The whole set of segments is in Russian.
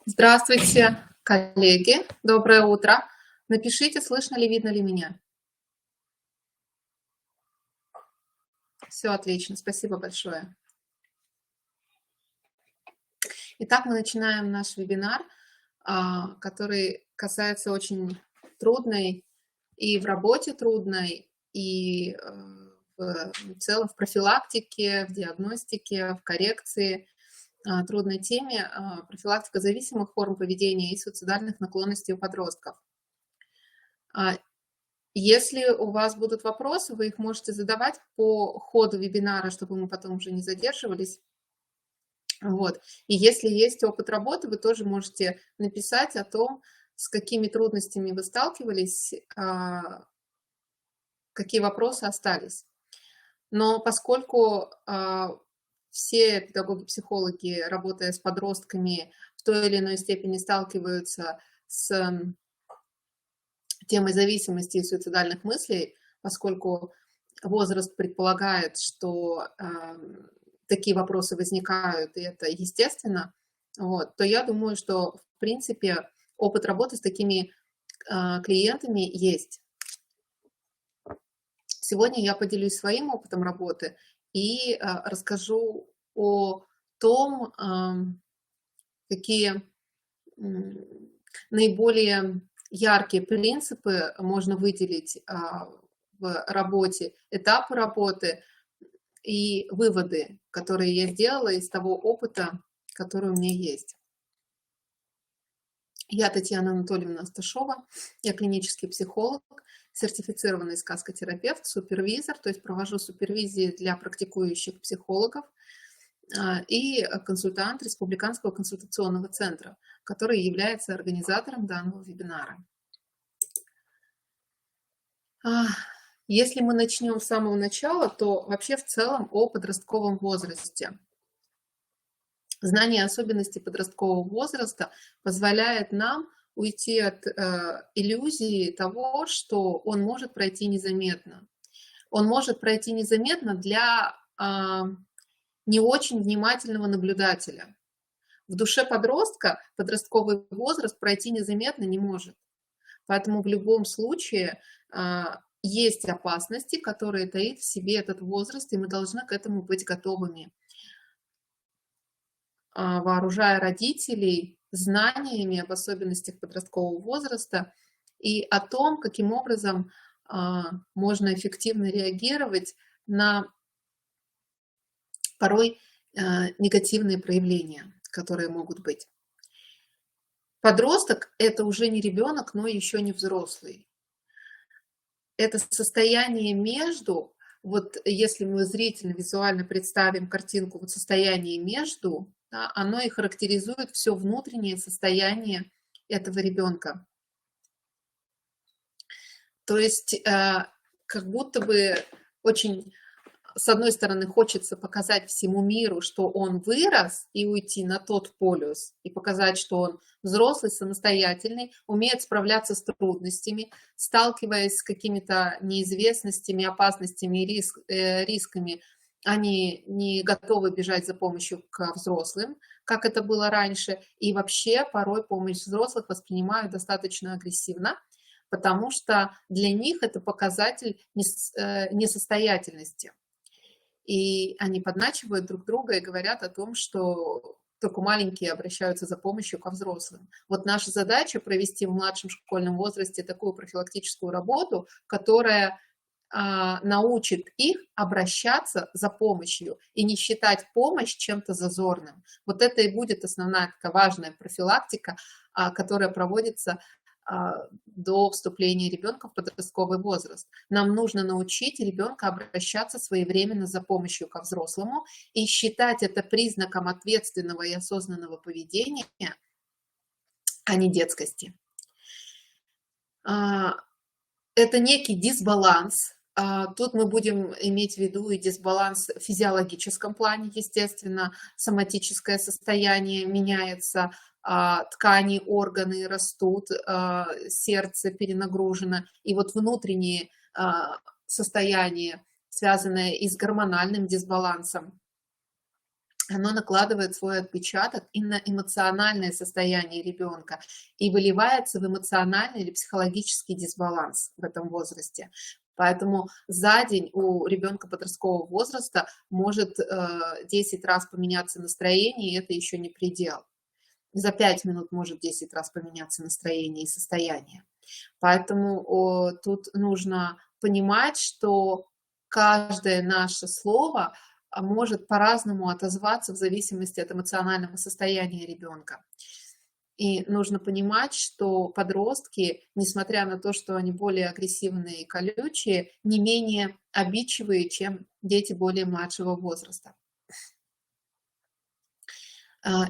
Здравствуйте, коллеги. Доброе утро. Напишите, слышно ли, видно ли меня. Все отлично, спасибо большое. Итак, мы начинаем наш вебинар, который касается очень трудной и в работе трудной, и в целом в профилактике, в диагностике, в коррекции трудной теме профилактика зависимых форм поведения и суицидальных наклонностей у подростков. Если у вас будут вопросы, вы их можете задавать по ходу вебинара, чтобы мы потом уже не задерживались. Вот. И если есть опыт работы, вы тоже можете написать о том, с какими трудностями вы сталкивались, какие вопросы остались. Но поскольку все педагоги-психологи, работая с подростками, в той или иной степени сталкиваются с темой зависимости и суицидальных мыслей, поскольку возраст предполагает, что такие вопросы возникают, и это естественно, вот, то я думаю, что, в принципе, опыт работы с такими клиентами есть. Сегодня я поделюсь своим опытом работы и расскажу о том, какие наиболее яркие принципы можно выделить в работе, этапы работы и выводы, которые я сделала из того опыта, который у меня есть. Я Татьяна Анатольевна Асташова, я клинический психолог, сертифицированный сказкотерапевт, супервизор, то есть провожу супервизии для практикующих психологов, и консультант Республиканского консультационного центра, который является организатором данного вебинара. Если мы начнем с самого начала, то вообще в целом о подростковом возрасте. Знание особенностей подросткового возраста позволяет нам уйти от иллюзии того, что он может пройти незаметно. Он может пройти незаметно для не очень внимательного наблюдателя. В душе подростка подростковый возраст пройти незаметно не может. Поэтому в любом случае есть опасности, которые таит в себе этот возраст, и мы должны к этому быть готовыми, вооружая родителей знаниями об особенностях подросткового возраста и о том, каким образом можно эффективно реагировать на порой негативные проявления, которые могут быть. Подросток – это уже не ребенок, но еще не взрослый. Это состояние между, вот если мы зрительно, визуально представим картинку, вот состояние между, да, оно и характеризует все внутреннее состояние этого ребенка. То есть как будто бы очень, с одной стороны, хочется показать всему миру, что он вырос, и уйти на тот полюс, и показать, что он взрослый, самостоятельный, умеет справляться с трудностями, сталкиваясь с какими-то неизвестностями, опасностями и рисками. Они не готовы бежать за помощью к взрослым, как это было раньше, и вообще порой помощь взрослых воспринимают достаточно агрессивно, потому что для них это показатель несостоятельности. И они подначивают друг друга и говорят о том, что только маленькие обращаются за помощью ко взрослым. Вот наша задача провести в младшем школьном возрасте такую профилактическую работу, которая научит их обращаться за помощью и не считать помощь чем-то зазорным. Вот это и будет основная такая важная профилактика, которая проводится до вступления ребенка в подростковый возраст. Нам нужно научить ребенка обращаться своевременно за помощью ко взрослому и считать это признаком ответственного и осознанного поведения, а не детскости. Это некий дисбаланс. Тут мы будем иметь в виду и дисбаланс в физиологическом плане, естественно, соматическое состояние меняется, ткани, органы растут, сердце перенагружено, и вот внутренние состояния, связанные и с гормональным дисбалансом, оно накладывает свой отпечаток и на эмоциональное состояние ребенка и выливается в эмоциональный или психологический дисбаланс в этом возрасте. Поэтому за день у ребенка подросткового возраста может 10 раз поменяться настроение, и это еще не предел. За 5 минут может 10 раз поменяться настроение и состояние. Поэтому тут нужно понимать, что каждое наше слово может по-разному отозваться в зависимости от эмоционального состояния ребенка. И нужно понимать, что подростки, несмотря на то, что они более агрессивные и колючие, не менее обидчивые, чем дети более младшего возраста.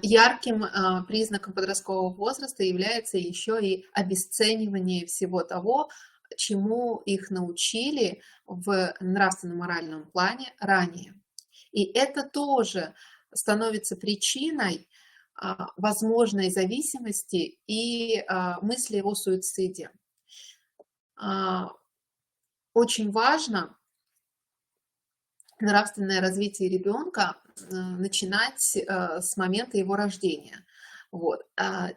Ярким признаком подросткового возраста является еще и обесценивание всего того, чему их научили в нравственно-моральном плане ранее. И это тоже становится причиной возможной зависимости и мысли о суициде. Очень важно нравственное развитие ребенка начинать с момента его рождения. Вот.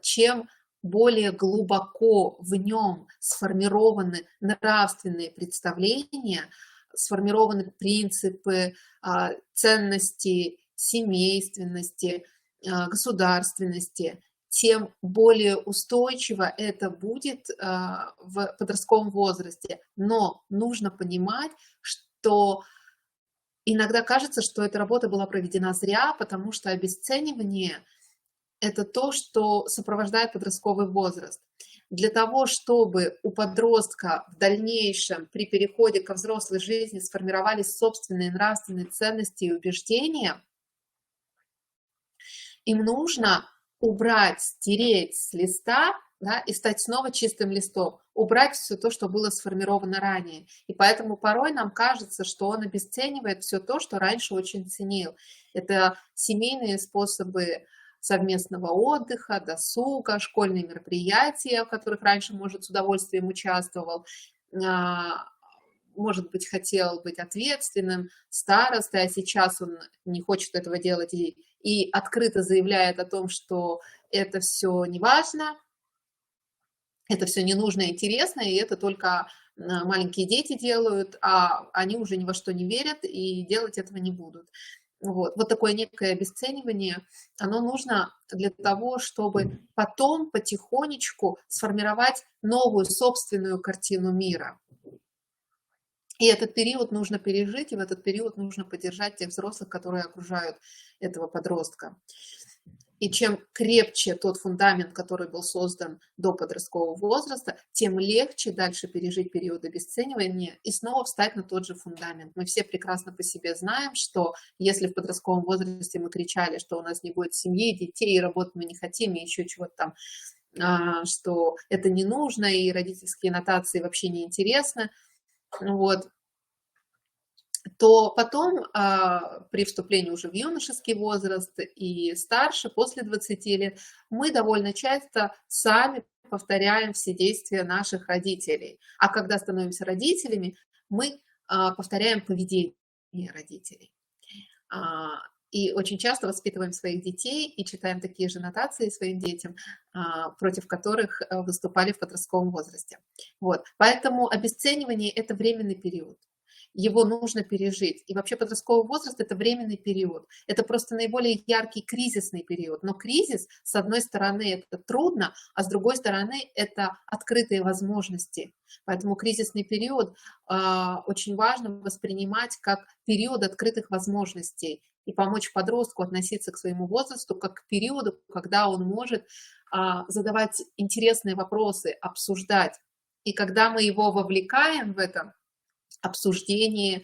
Чем более глубоко в нем сформированы нравственные представления, сформированы принципы, ценности семейственности, государственности, тем более устойчиво это будет в подростковом возрасте. Но нужно понимать, что иногда кажется, что эта работа была проведена зря, потому что обесценивание – это то, что сопровождает подростковый возраст. Для того, чтобы у подростка в дальнейшем при переходе ко взрослой жизни сформировались собственные нравственные ценности и убеждения, им нужно убрать, стереть с листа, да, и стать снова чистым листом, убрать все то, что было сформировано ранее. И поэтому порой нам кажется, что он обесценивает все то, что раньше очень ценил. Это семейные способы совместного отдыха, досуга, школьные мероприятия, в которых раньше, может, с удовольствием участвовал, может быть, хотел быть ответственным старостой, а сейчас он не хочет этого делать и открыто заявляет о том, что это все не важно, это все не нужно и интересно, и это только маленькие дети делают, а они уже ни во что не верят и делать этого не будут. Вот такое некое обесценивание, оно нужно для того, чтобы потом потихонечку сформировать новую собственную картину мира. И этот период нужно пережить, и в этот период нужно поддержать тех взрослых, которые окружают этого подростка. И чем крепче тот фундамент, который был создан до подросткового возраста, тем легче дальше пережить период обесценивания и снова встать на тот же фундамент. Мы все прекрасно по себе знаем, что если в подростковом возрасте мы кричали, что у нас не будет семьи, детей, работать мы не хотим, и еще чего-то там, что это не нужно, и родительские нотации вообще не интересны, вот, то потом при вступлении уже в юношеский возраст и старше, после 20 лет, мы довольно часто сами повторяем все действия наших родителей. А когда становимся родителями, мы повторяем поведение родителей. И очень часто воспитываем своих детей и читаем такие же нотации своим детям, против которых выступали в подростковом возрасте. Вот. Поэтому обесценивание – это временный период. Его нужно пережить. И вообще подростковый возраст – это временный период. Это просто наиболее яркий кризисный период. Но кризис, с одной стороны, это трудно, а с другой стороны, это открытые возможности. Поэтому кризисный период очень важно воспринимать как период открытых возможностей и помочь подростку относиться к своему возрасту как к периоду, когда он может задавать интересные вопросы, обсуждать. И когда мы его вовлекаем в это, обсуждение,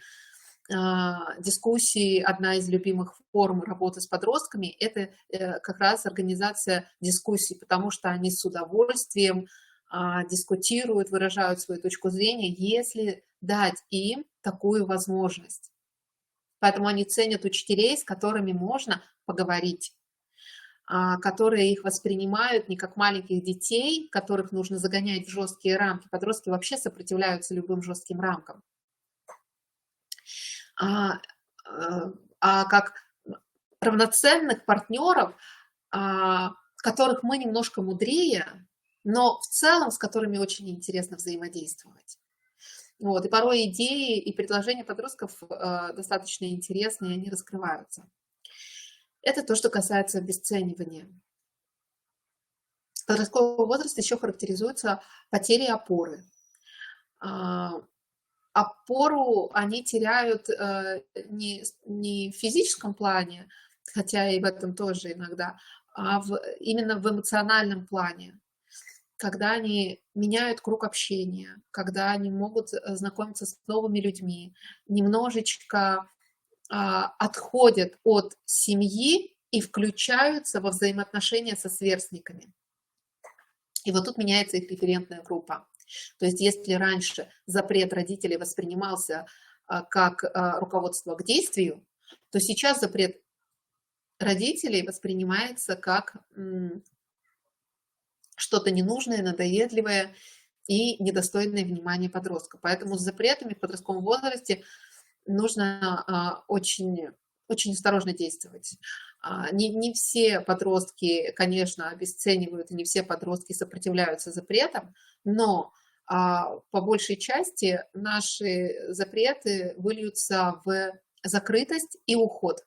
дискуссии, одна из любимых форм работы с подростками, это как раз организация дискуссий, потому что они с удовольствием дискутируют, выражают свою точку зрения, если дать им такую возможность. Поэтому они ценят учителей, с которыми можно поговорить, которые их воспринимают не как маленьких детей, которых нужно загонять в жесткие рамки. Подростки вообще сопротивляются любым жестким рамкам. Как равноценных партнеров, которых мы немножко мудрее, но в целом с которыми очень интересно взаимодействовать. Вот, и порой идеи и предложения подростков достаточно интересные, они раскрываются. Это то, что касается обесценивания. Подростковый возраст еще характеризуется потерей опоры. Опору они теряют не в физическом плане, хотя и в этом тоже иногда, а именно в эмоциональном плане, когда они меняют круг общения, когда они могут знакомиться с новыми людьми, немножечко отходят от семьи и включаются во взаимоотношения со сверстниками. И вот тут меняется их референтная группа. То есть если раньше запрет родителей воспринимался как руководство к действию, то сейчас запрет родителей воспринимается как что-то ненужное, надоедливое и недостойное внимания подростка. Поэтому с запретами в подростковом возрасте нужно очень, очень осторожно действовать. Не все подростки, конечно, обесценивают, и не все подростки сопротивляются запретам, но по большей части наши запреты выльются в закрытость и уход.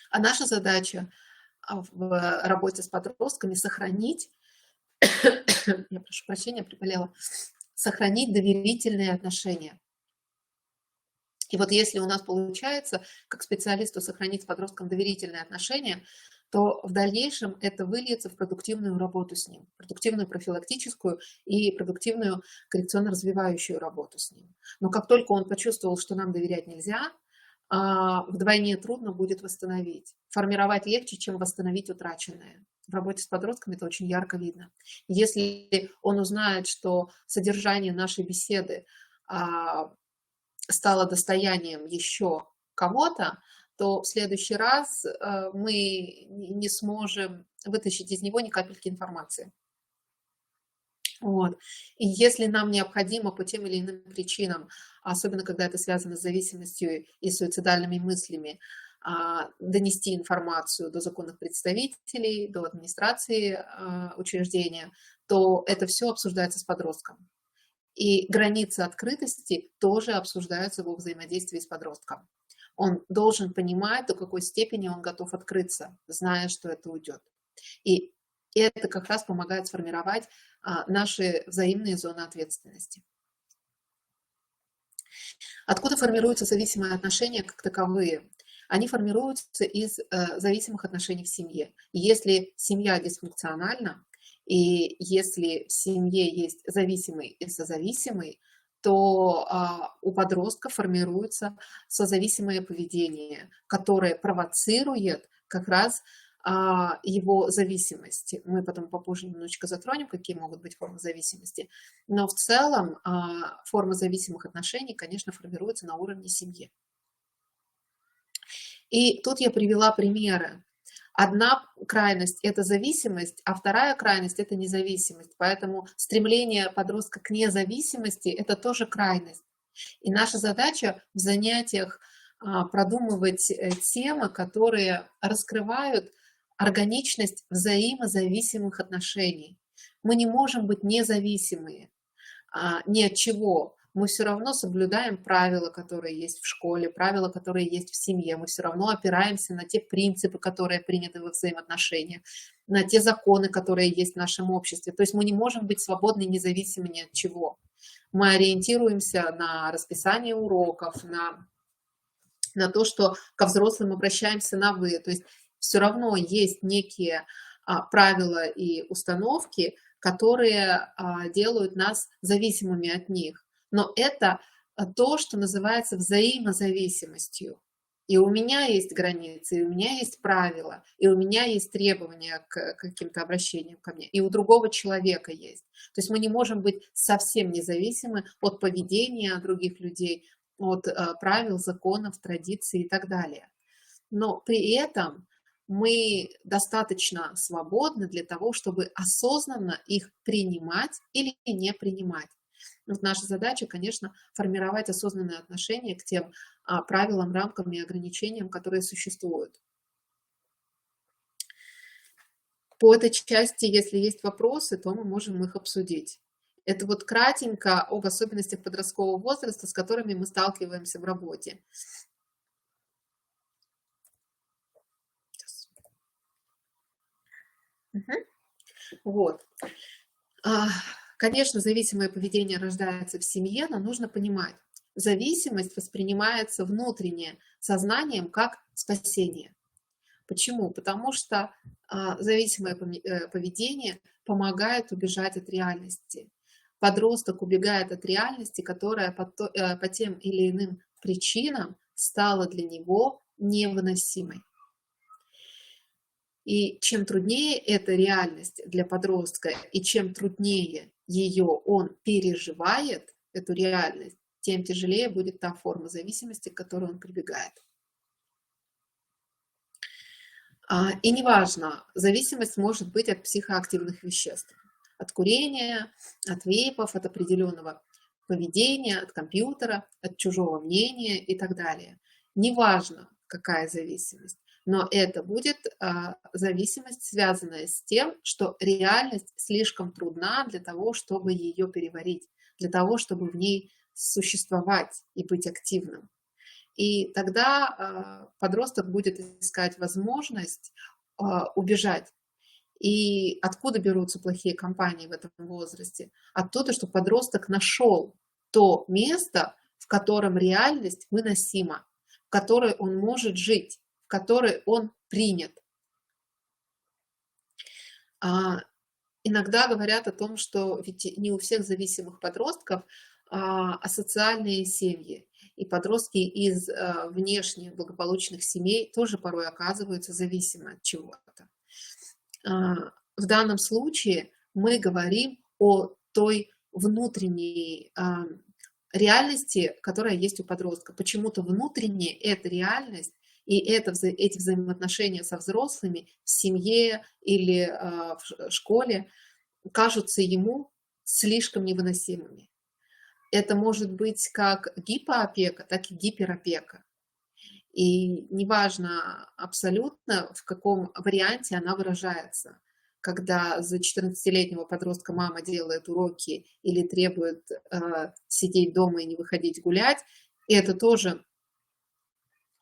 А наша задача в работе с подростками сохранить, я прошу прощения, приболела, сохранить доверительные отношения. И вот если у нас получается, как специалисту, сохранить с подростком доверительные отношения, то в дальнейшем это выльется в продуктивную работу с ним, продуктивную профилактическую и продуктивную коррекционно-развивающую работу с ним. Но как только он почувствовал, что нам доверять нельзя, вдвойне трудно будет восстановить. Формировать легче, чем восстановить утраченное. В работе с подростками это очень ярко видно. Если он узнает, что содержание нашей беседы стало достоянием еще кого-то, то в следующий раз мы не сможем вытащить из него ни капельки информации. Вот. И если нам необходимо по тем или иным причинам, особенно когда это связано с зависимостью и суицидальными мыслями, донести информацию до законных представителей, до администрации учреждения, то это все обсуждается с подростком. И границы открытости тоже обсуждаются во взаимодействии с подростком. Он должен понимать, до какой степени он готов открыться, зная, что это уйдет. И это как раз помогает сформировать наши взаимные зоны ответственности. Откуда формируются зависимые отношения как таковые? Они формируются из зависимых отношений в семье. Если семья дисфункциональна, и если в семье есть зависимый и созависимый, то у подростка формируется созависимое поведение, которое провоцирует как раз его зависимости. Мы потом попозже немножечко затронем, какие могут быть формы зависимости. Но в целом форма зависимых отношений, конечно, формируется на уровне семьи. И тут я привела примеры. Одна крайность – это зависимость, а вторая крайность – это независимость. Поэтому стремление подростка к независимости – это тоже крайность. И наша задача в занятиях продумывать темы, которые раскрывают органичность взаимозависимых отношений. Мы не можем быть независимые ни от чего. Мы все равно соблюдаем правила, которые есть в школе, правила, которые есть в семье. Мы все равно опираемся на те принципы, которые приняты во взаимоотношениях, на те законы, которые есть в нашем обществе. То есть мы не можем быть свободны и независимы ни от чего. Мы ориентируемся на расписание уроков, на то, что ко взрослым обращаемся на «вы». То есть все равно есть некие правила и установки, которые делают нас зависимыми от них. Но это то, что называется взаимозависимостью. И у меня есть границы, и у меня есть правила, и у меня есть требования к каким-то обращениям ко мне, и у другого человека есть. То есть мы не можем быть совсем независимы от поведения других людей, от правил, законов, традиций и так далее. Но при этом мы достаточно свободны для того, чтобы осознанно их принимать или не принимать. Вот наша задача, конечно, формировать осознанное отношение к тем правилам, рамкам и ограничениям, которые существуют. По этой части, если есть вопросы, то мы можем их обсудить. Это вот кратенько об особенностях подросткового возраста, с которыми мы сталкиваемся в работе. Мгм. Вот. Конечно, зависимое поведение рождается в семье, но нужно понимать, зависимость воспринимается внутренне сознанием как спасение. Почему? Потому что зависимое поведение помогает убежать от реальности. Подросток убегает от реальности, которая по тем или иным причинам стала для него невыносимой. И чем труднее эта реальность для подростка, и чем труднее ее он переживает, эту реальность, тем тяжелее будет та форма зависимости, к которой он прибегает. И неважно, зависимость может быть от психоактивных веществ, от курения, от вейпов, от определенного поведения, от компьютера, от чужого мнения и так далее. Неважно, какая зависимость, но это будет зависимость, связанная с тем, что реальность слишком трудна для того, чтобы ее переварить, для того, чтобы в ней существовать и быть активным. И тогда подросток будет искать возможность убежать. И откуда берутся плохие компании в этом возрасте? Оттуда, что подросток нашел то место, в котором реальность выносима, в которой он может жить, в которой он принят. Иногда говорят о том, что ведь не у всех зависимых подростков асоциальные семьи. И подростки из внешне благополучных семей тоже порой оказываются зависимы от чего-то. В данном случае мы говорим о той внутренней реальности, которая есть у подростка. Почему-то внутренне эта реальность и эти взаимоотношения со взрослыми в семье или в школе кажутся ему слишком невыносимыми. Это может быть как гипоопека, так и гиперопека. И неважно абсолютно, в каком варианте она выражается. Когда за 14-летнего подростка мама делает уроки или требует сидеть дома и не выходить гулять, и это тоже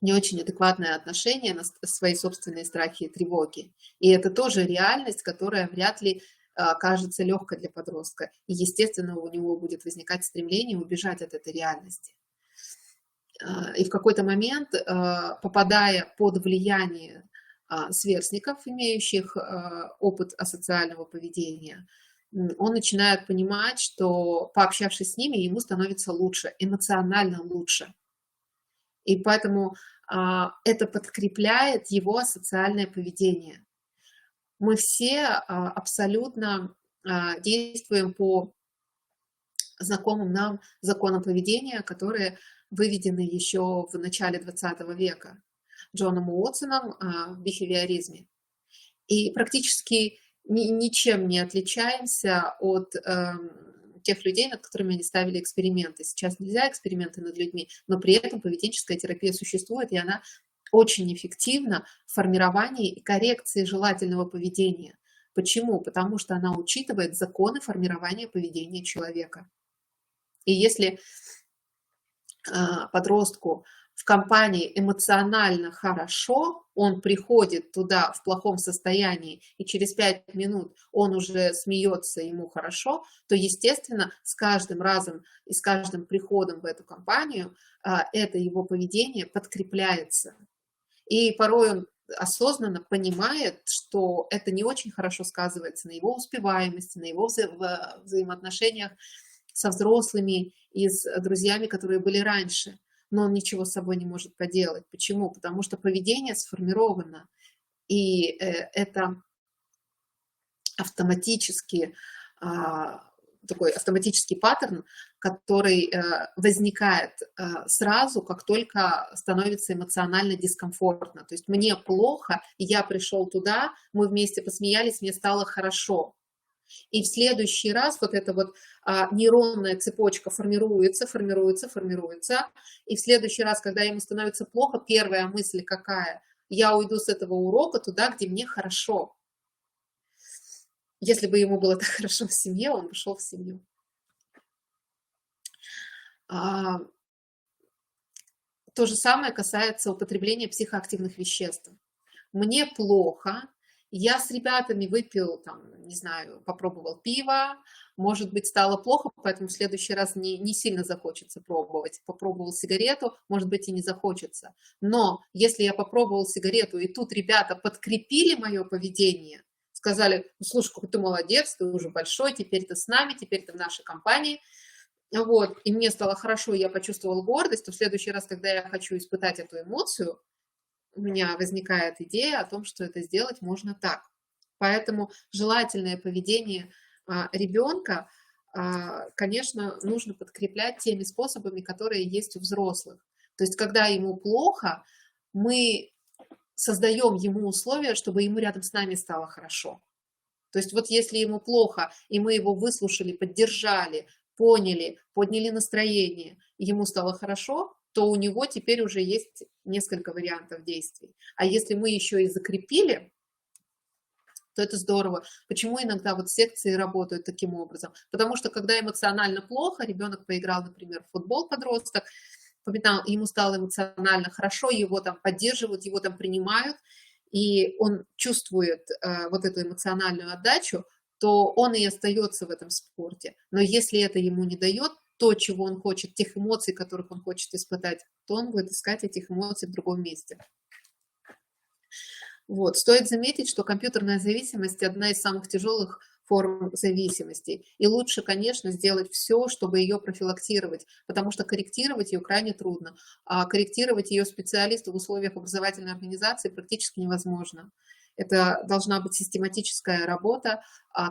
не очень адекватное отношение на свои собственные страхи и тревоги. И это тоже реальность, которая вряд ли кажется легкой для подростка. И, естественно, у него будет возникать стремление убежать от этой реальности. И в какой-то момент, попадая под влияние сверстников, имеющих опыт асоциального поведения, он начинает понимать, что, пообщавшись с ними, ему становится лучше, эмоционально лучше. И поэтому это подкрепляет его асоциальное поведение. Мы все абсолютно действуем по знакомым нам законам поведения, которые выведены еще в начале 20 века Джоном Уотсоном в бихевиоризме. И практически ничем не отличаемся от тех людей, над которыми они ставили эксперименты. Сейчас нельзя эксперименты над людьми, но при этом поведенческая терапия существует, и она очень эффективна в формировании и коррекции желательного поведения. Почему? Потому что она учитывает законы формирования поведения человека. И если подростку в компании эмоционально хорошо, он приходит туда в плохом состоянии, и через 5 минут он уже смеется, ему хорошо, то, естественно, с каждым разом и с каждым приходом в эту компанию это его поведение подкрепляется. И порой он осознанно понимает, что это не очень хорошо сказывается на его успеваемости, на его взаимоотношениях со взрослыми и с друзьями, которые были раньше. Но он ничего с собой не может поделать. Почему? Потому что поведение сформировано, и это такой автоматический паттерн, который возникает сразу, как только становится эмоционально дискомфортно. То есть мне плохо, я пришел туда, мы вместе посмеялись, мне стало хорошо. И в следующий раз вот эта вот нейронная цепочка формируется, формируется, формируется. И в следующий раз, когда ему становится плохо, первая мысль какая? Я уйду с этого урока туда, где мне хорошо. Если бы ему было так хорошо в семье, он бы шел в семью. То же самое касается употребления психоактивных веществ. Мне плохо, я с ребятами выпил, там, не знаю, попробовал пиво, может быть, стало плохо, поэтому в следующий раз не сильно захочется пробовать. Попробовал сигарету, может быть, и не захочется. Но если я попробовал сигарету, и тут ребята подкрепили мое поведение, сказали: ну, слушай, какой ты молодец, ты уже большой, теперь ты с нами, теперь ты в нашей компании, вот, и мне стало хорошо, я почувствовал гордость, то в следующий раз, когда я хочу испытать эту эмоцию, у меня возникает идея о том, что это сделать можно так. Поэтому желательное поведение ребенка, конечно, нужно подкреплять теми способами, которые есть у взрослых. То есть, когда ему плохо, мы создаем ему условия, чтобы ему рядом с нами стало хорошо. То есть вот если ему плохо, и мы его выслушали, поддержали, поняли, подняли настроение, и ему стало хорошо, то у него теперь уже есть несколько вариантов действий. А если мы еще и закрепили, то это здорово. Почему иногда вот секции работают таким образом? Потому что когда эмоционально плохо, ребенок поиграл, например, в футбол, подросток, ему стало эмоционально хорошо, его там поддерживают, его там принимают, и он чувствует вот эту эмоциональную отдачу, то он и остается в этом спорте. Но если это ему не дает то, чего он хочет, тех эмоций, которых он хочет испытать, то он будет искать этих эмоций в другом месте. Вот. Стоит заметить, что компьютерная зависимость – одна из самых тяжелых форм зависимости. И лучше, конечно, сделать все, чтобы ее профилактировать, потому что корректировать ее крайне трудно. А корректировать ее специалисту в условиях образовательной организации практически невозможно. Это должна быть систематическая работа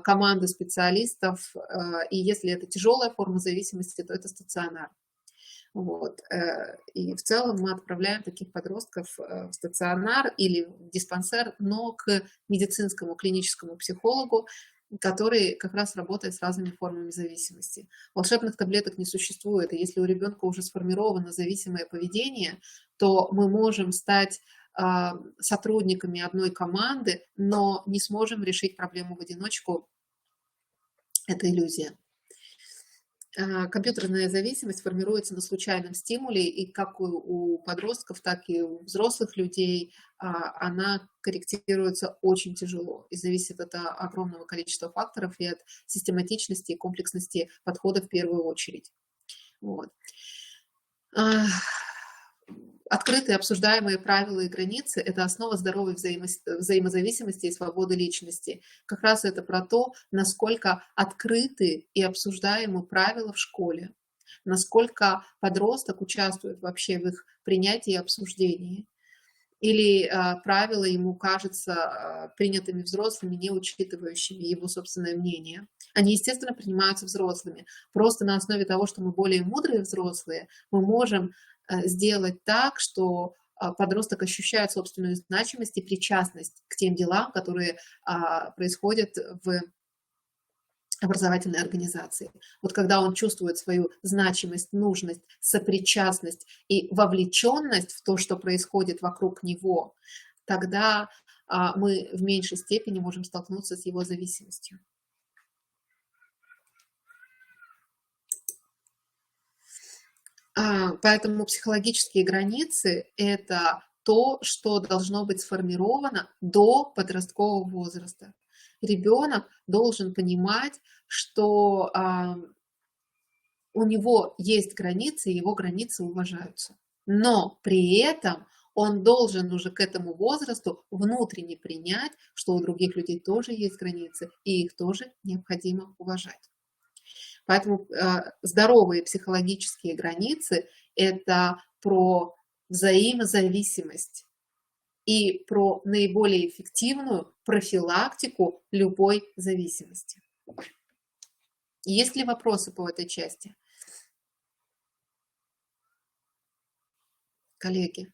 команды специалистов, и если это тяжелая форма зависимости, то это стационар. Вот. И в целом мы отправляем таких подростков в стационар или в диспансер, но к медицинскому клиническому психологу, который как раз работает с разными формами зависимости. Волшебных таблеток не существует, и если у ребенка уже сформировано зависимое поведение, то мы можем стать сотрудниками одной команды, но не сможем решить проблему в одиночку. Это иллюзия. Компьютерная зависимость формируется на случайном стимуле, и как у подростков, так и у взрослых людей она корректируется очень тяжело и зависит от огромного количества факторов и от систематичности и комплексности подхода в первую очередь. Вот. Открытые обсуждаемые правила и границы – это основа здоровой взаимозависимости и свободы личности. Как раз это про то, насколько открыты и обсуждаемы правила в школе, насколько подросток участвует вообще в их принятии и обсуждении. Или правила ему кажутся принятыми взрослыми, не учитывающими его собственное мнение. Они, естественно, принимаются взрослыми. Просто на основе того, что мы более мудрые взрослые, мы можем сделать так, что подросток ощущает собственную значимость и причастность к тем делам, которые происходят в образовательной организации. Вот когда он чувствует свою значимость, нужность, сопричастность и вовлеченность в то, что происходит вокруг него, тогда мы в меньшей степени можем столкнуться с его зависимостью. Поэтому психологические границы – это то, что должно быть сформировано до подросткового возраста. Ребенок должен понимать, что у него есть границы, и его границы уважаются. Но при этом он должен уже к этому возрасту внутренне принять, что у других людей тоже есть границы, и их тоже необходимо уважать. Поэтому здоровые психологические границы – это про взаимозависимость и про наиболее эффективную профилактику любой зависимости. Есть ли вопросы по этой части, коллеги?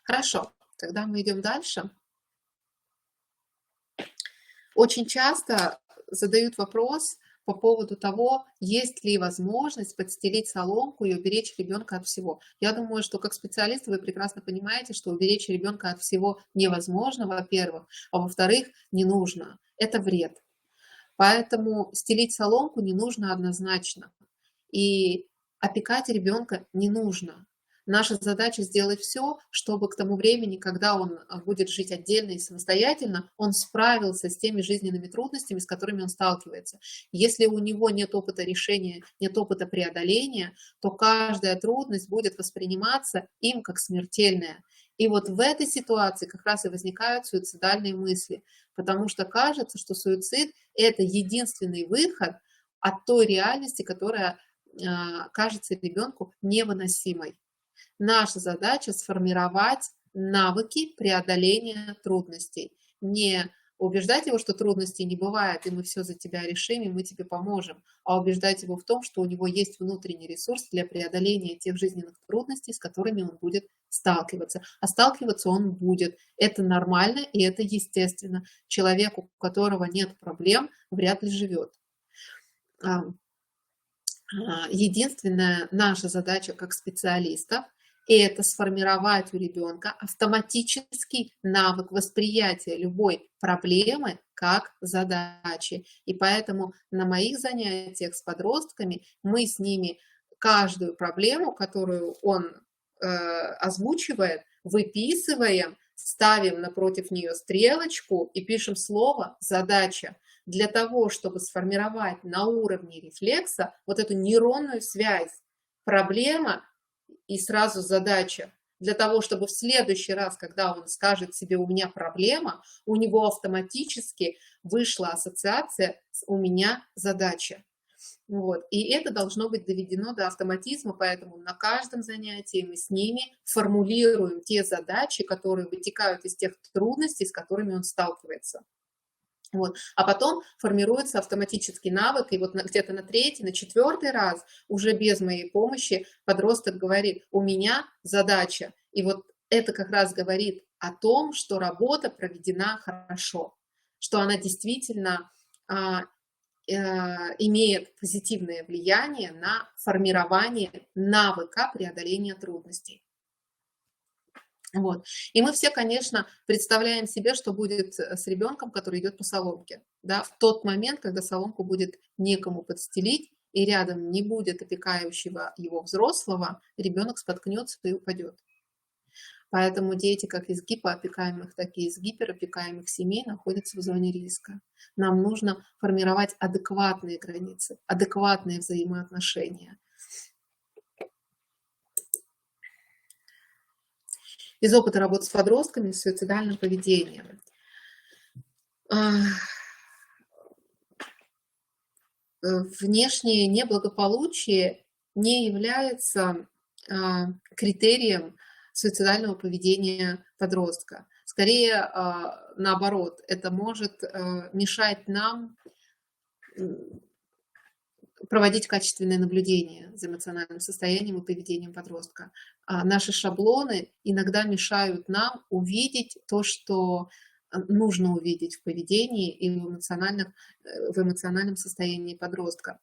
Хорошо, тогда мы идем дальше. Очень часто задают вопрос по поводу того, есть ли возможность подстелить соломку и уберечь ребенка от всего. Я думаю, что как специалисты вы прекрасно понимаете, что уберечь ребенка от всего невозможно, во-первых, а во-вторых, не нужно. Это вред. Поэтому стелить соломку не нужно однозначно. И опекать ребенка не нужно. Наша задача сделать все, чтобы к тому времени, когда он будет жить отдельно и самостоятельно, он справился с теми жизненными трудностями, с которыми он сталкивается. Если у него нет опыта решения, нет опыта преодоления, то каждая трудность будет восприниматься им как смертельная. И вот в этой ситуации как раз и возникают суицидальные мысли, потому что кажется, что суицид – это единственный выход от той реальности, которая кажется ребенку невыносимой. Наша задача сформировать навыки преодоления трудностей. Не убеждать его, что трудностей не бывает, и мы все за тебя решим, и мы тебе поможем, а убеждать его в том, что у него есть внутренний ресурс для преодоления тех жизненных трудностей, с которыми он будет сталкиваться. А сталкиваться он будет. Это нормально и это естественно. Человек, у которого нет проблем, вряд ли живет. Единственная наша задача как специалистов – это сформировать у ребенка автоматический навык восприятия любой проблемы как задачи. И поэтому на моих занятиях с подростками мы с ними каждую проблему, которую он озвучивает, выписываем, ставим напротив нее стрелочку и пишем слово «задача». Для того, чтобы сформировать на уровне рефлекса вот эту нейронную связь, проблема и сразу задача. Для того, чтобы в следующий раз, когда он скажет себе «у меня проблема», у него автоматически вышла ассоциация с «у меня задача». Вот. И это должно быть доведено до автоматизма, поэтому на каждом занятии мы с ними формулируем те задачи, которые вытекают из тех трудностей, с которыми он сталкивается. Вот. А потом формируется автоматический навык, и вот где-то на третий, на четвертый раз уже без моей помощи подросток говорит: у меня задача. И вот это как раз говорит о том, что работа проведена хорошо, что она действительно имеет позитивное влияние на формирование навыка преодоления трудностей. Вот. И мы все, конечно, представляем себе, что будет с ребенком, который идет по соломке. Да? В тот момент, когда соломку будет некому подстелить, и рядом не будет опекающего его взрослого, ребенок споткнется и упадет. Поэтому дети как из гипоопекаемых, так и из гиперопекаемых семей находятся в зоне риска. Нам нужно формировать адекватные границы, адекватные взаимоотношения. Из опыта работы с подростками с суицидальным поведением. Внешнее неблагополучие не является критерием суицидального поведения подростка. Скорее, наоборот, это может мешать нам проводить качественное наблюдение за эмоциональным состоянием и поведением подростка. Наши шаблоны иногда мешают нам увидеть то, что нужно увидеть в поведении и в эмоциональном состоянии подростка.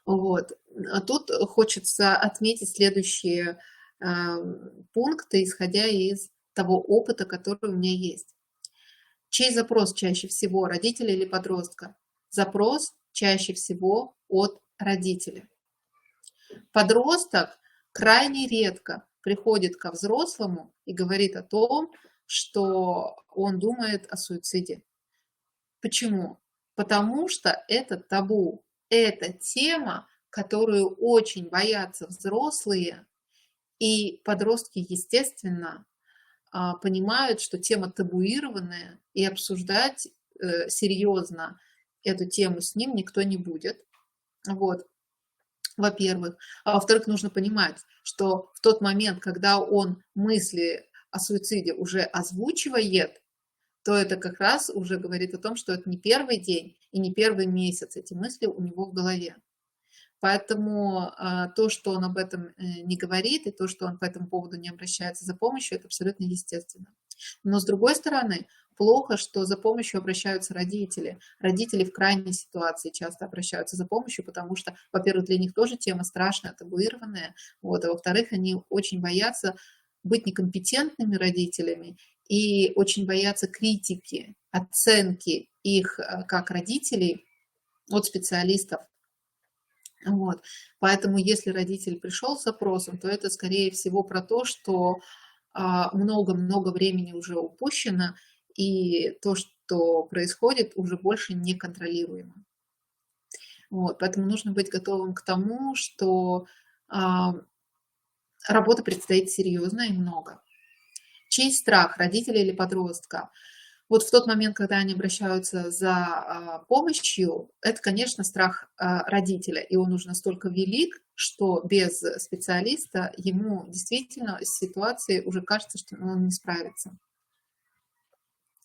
Вот. А тут хочется отметить следующие пункты, исходя из того опыта, который у меня есть. Чей запрос чаще всего, родителя или подростка? Запрос чаще всего от родителя. Подросток крайне редко приходит ко взрослому и говорит о том, что он думает о суициде. Почему? Потому что это табу. Это тема, которую очень боятся взрослые, и подростки, естественно, понимают, что тема табуированная, и обсуждать серьезно эту тему с ним никто не будет. Вот. Во-первых. А во-вторых, нужно понимать, что в тот момент, когда он мысли о суициде уже озвучивает, то это как раз уже говорит о том, что это не первый день и не первый месяц эти мысли у него в голове. Поэтому то, что он об этом не говорит, и то, что он по этому поводу не обращается за помощью, это абсолютно естественно. Но с другой стороны, плохо, что за помощью обращаются родители. Родители в крайней ситуации часто обращаются за помощью, потому что, во-первых, для них тоже тема страшная, табуированная, вот, а во-вторых, они очень боятся быть некомпетентными родителями и очень боятся критики, оценки их как родителей от специалистов. Вот. Поэтому если родитель пришел с запросом, то это, скорее всего, про то, что много-много времени уже упущено, и то, что происходит, уже больше неконтролируемо. Вот. Поэтому нужно быть готовым к тому, что работы предстоит серьезно и много. Чей страх, родителя или подростка? Вот в тот момент, когда они обращаются за помощью, это, конечно, страх родителя, и он уже настолько велик, что без специалиста ему действительно с ситуацией уже кажется, что он не справится.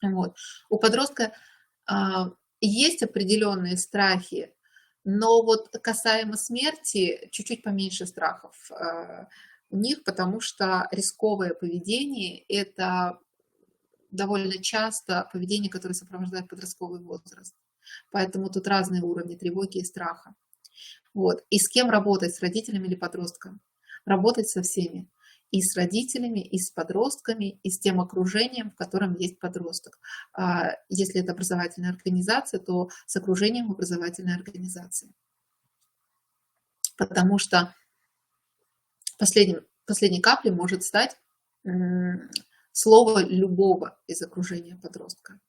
Вот. У подростка есть определенные страхи, но вот касаемо смерти чуть-чуть поменьше страхов у них, потому что рисковое поведение – это довольно часто поведение, которое сопровождает подростковый возраст. Поэтому тут разные уровни тревоги и страха. Вот. И с кем работать, с родителями или подростком? Работать со всеми. И с родителями, и с подростками, и с тем окружением, в котором есть подросток. Если это образовательная организация, то с окружением образовательной организации. Потому что последней каплей может стать слово любого из окружения подростка.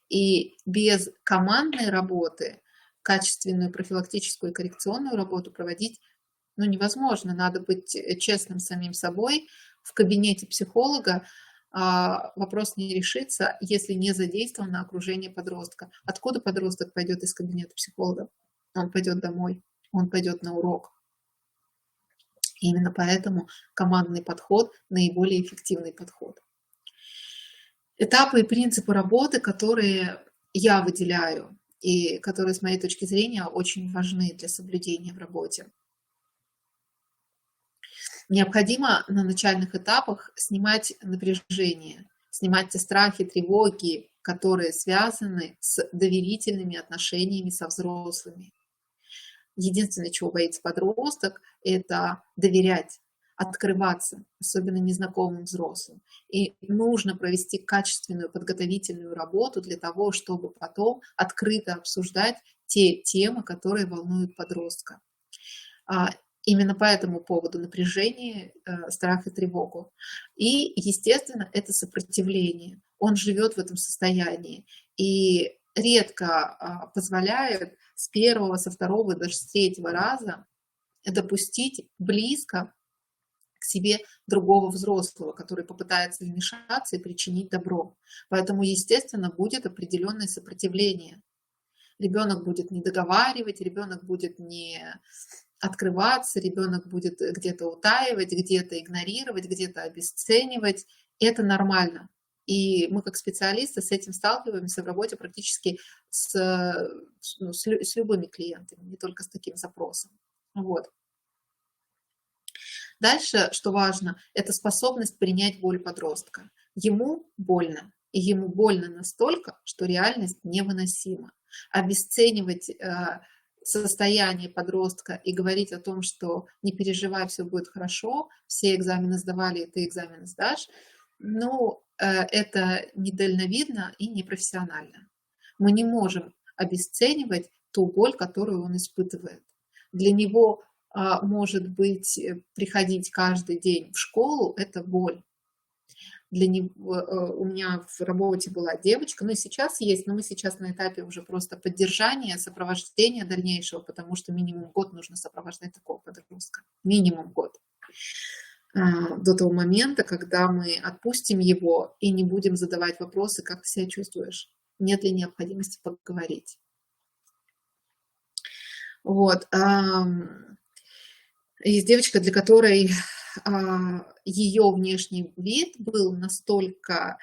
И без командной работы качественную профилактическую и коррекционную работу проводить невозможно. Надо быть честным с самим собой. В кабинете психолога вопрос не решится, если не задействовано окружение подростка. Откуда подросток пойдет из кабинета психолога? Он пойдет домой, он пойдет на урок. И именно поэтому командный подход – наиболее эффективный подход. Этапы и принципы работы, которые я выделяю и которые, с моей точки зрения, очень важны для соблюдения в работе. Необходимо на начальных этапах снимать напряжение, снимать те страхи, тревоги, которые связаны с доверительными отношениями со взрослыми. Единственное, чего боится подросток, это доверять, открываться, особенно незнакомым взрослым. И нужно провести качественную подготовительную работу для того, чтобы потом открыто обсуждать те темы, которые волнуют подростка. Именно по этому поводу напряжение, страх и тревогу. И, естественно, это сопротивление. Он живет в этом состоянии и редко позволяет с первого, со второго, даже с третьего раза допустить близко к себе другого взрослого, который попытается вмешаться и причинить добро. Поэтому, естественно, будет определенное сопротивление. Ребенок будет не договаривать, ребенок будет не открываться, ребенок будет где-то утаивать, где-то игнорировать, где-то обесценивать. Это нормально. И мы как специалисты с этим сталкиваемся в работе практически с любыми клиентами, не только с таким запросом. Вот. Дальше, что важно, это способность принять боль подростка. Ему больно, и ему больно настолько, что реальность невыносима. Обесценивать состояние подростка и говорить о том, что не переживай, все будет хорошо, все экзамены сдавали, и ты экзамены сдашь, это недальновидно и непрофессионально. Мы не можем обесценивать ту боль, которую он испытывает. Для него может быть приходить каждый день в школу – это боль. Для него, у меня в работе была девочка, и сейчас есть, но мы сейчас на этапе уже просто поддержания, сопровождения дальнейшего, потому что минимум год нужно сопровождать такого подростка. Минимум год. До того момента, когда мы отпустим его и не будем задавать вопросы, как ты себя чувствуешь, нет ли необходимости поговорить. Вот. Есть девочка, для которой ее внешний вид был настолько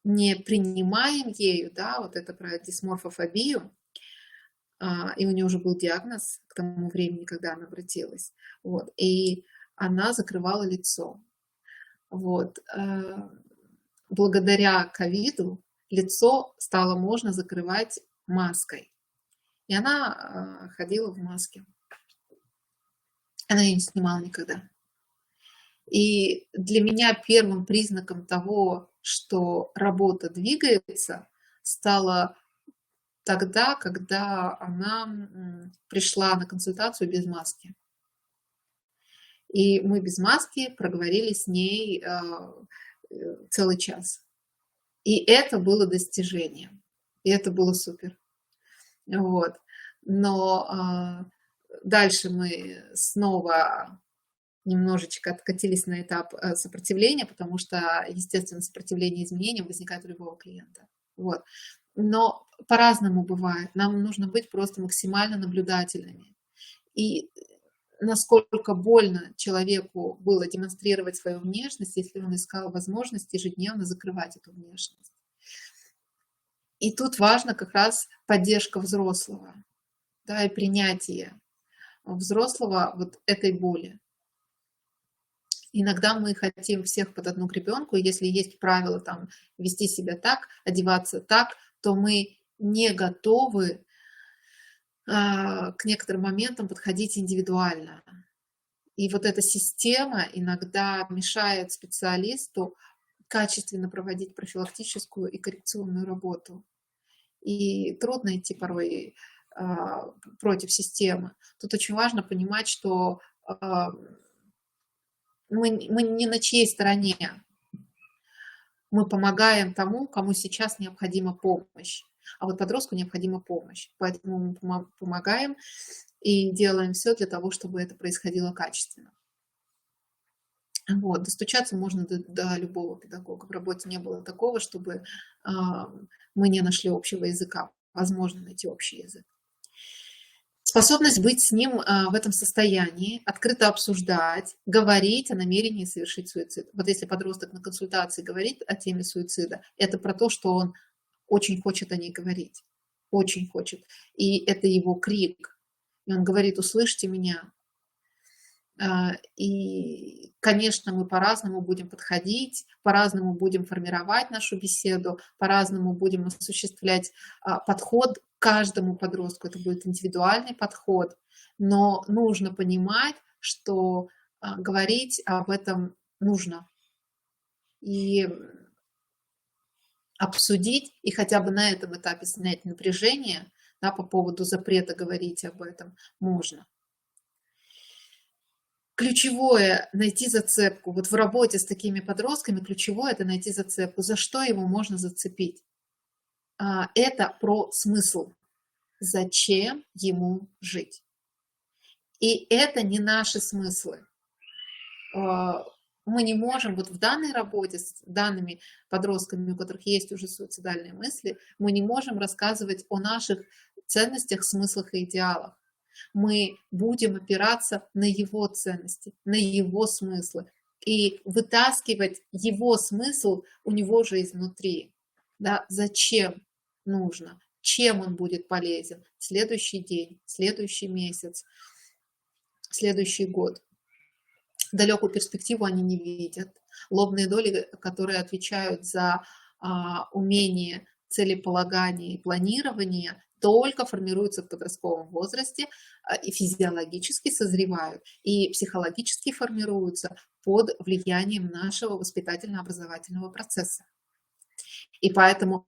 не принимаем ею, да, вот это про дисморфофобию, и у нее уже был диагноз к тому времени, когда она обратилась. Вот, и она закрывала лицо. Вот. Благодаря ковиду лицо стало можно закрывать маской. И она ходила в маске. Она ее не снимала никогда. И для меня первым признаком того, что работа двигается, стало тогда, когда она пришла на консультацию без маски. И мы без маски проговорили с ней целый час. И это было достижением. И это было супер. Вот. Но дальше мы снова немножечко откатились на этап сопротивления, потому что, естественно, сопротивление изменениям возникает у любого клиента. Вот. Но по-разному бывает. Нам нужно быть просто максимально наблюдательными. И насколько больно человеку было демонстрировать свою внешность, если он искал возможность ежедневно закрывать эту внешность. И тут важно как раз поддержка взрослого, да, и принятие взрослого вот этой боли. Иногда мы хотим всех под одну гребенку, и если есть правило там вести себя так, одеваться так, то мы не готовы к некоторым моментам подходить индивидуально. И вот эта система иногда мешает специалисту качественно проводить профилактическую и коррекционную работу. И трудно идти порой против системы. Тут очень важно понимать, что мы не на чьей стороне. Мы помогаем тому, кому сейчас необходима помощь. А вот подростку необходима помощь. Поэтому мы помогаем и делаем все для того, чтобы это происходило качественно. Вот. Достучаться можно до любого педагога. В работе не было такого, чтобы мы не нашли общего языка. Возможно найти общий язык. Способность быть с ним в этом состоянии, открыто обсуждать, говорить о намерении совершить суицид. Вот если подросток на консультации говорит о теме суицида, это про то, что он очень хочет о ней говорить. Очень хочет. И это его крик. И он говорит: услышьте меня. И, конечно, мы по-разному будем подходить, по-разному будем формировать нашу беседу, по-разному будем осуществлять подход к каждому подростку. Это будет индивидуальный подход, но нужно понимать, что говорить об этом нужно. И обсудить, и хотя бы на этом этапе снять напряжение, да, по поводу запрета говорить об этом можно. Ключевое – найти зацепку. Вот в работе с такими подростками ключевое – это найти зацепку. За что его можно зацепить? Это про смысл. Зачем ему жить? И это не наши смыслы. Мы не можем, вот в данной работе с данными подростками, у которых есть уже суицидальные мысли, мы не можем рассказывать о наших ценностях, смыслах и идеалах. Мы будем опираться на его ценности, на его смыслы и вытаскивать его смысл у него же изнутри. Да? Зачем нужно, чем он будет полезен в следующий день, в следующий месяц, в следующий год. Далекую перспективу они не видят. Лобные доли, которые отвечают за умение целеполагания и планирования, только формируются в подростковом возрасте и физиологически созревают, и психологически формируются под влиянием нашего воспитательно-образовательного процесса. И поэтому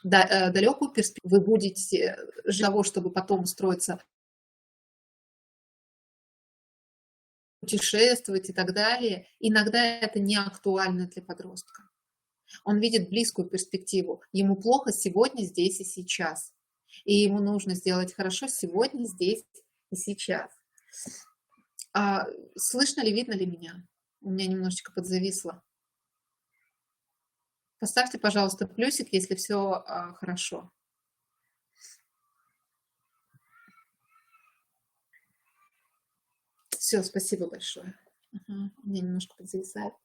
далекую перспективу вы будете для того, чтобы потом устроиться, путешествовать и так далее, иногда это не актуально для подростка. Он видит близкую перспективу. Ему плохо сегодня, здесь и сейчас. И ему нужно сделать хорошо сегодня, здесь и сейчас. Слышно ли, видно ли меня? У меня немножечко подзависло. Поставьте, пожалуйста, плюсик, если все хорошо. Все, спасибо большое. Ага, у меня немножко подзависает.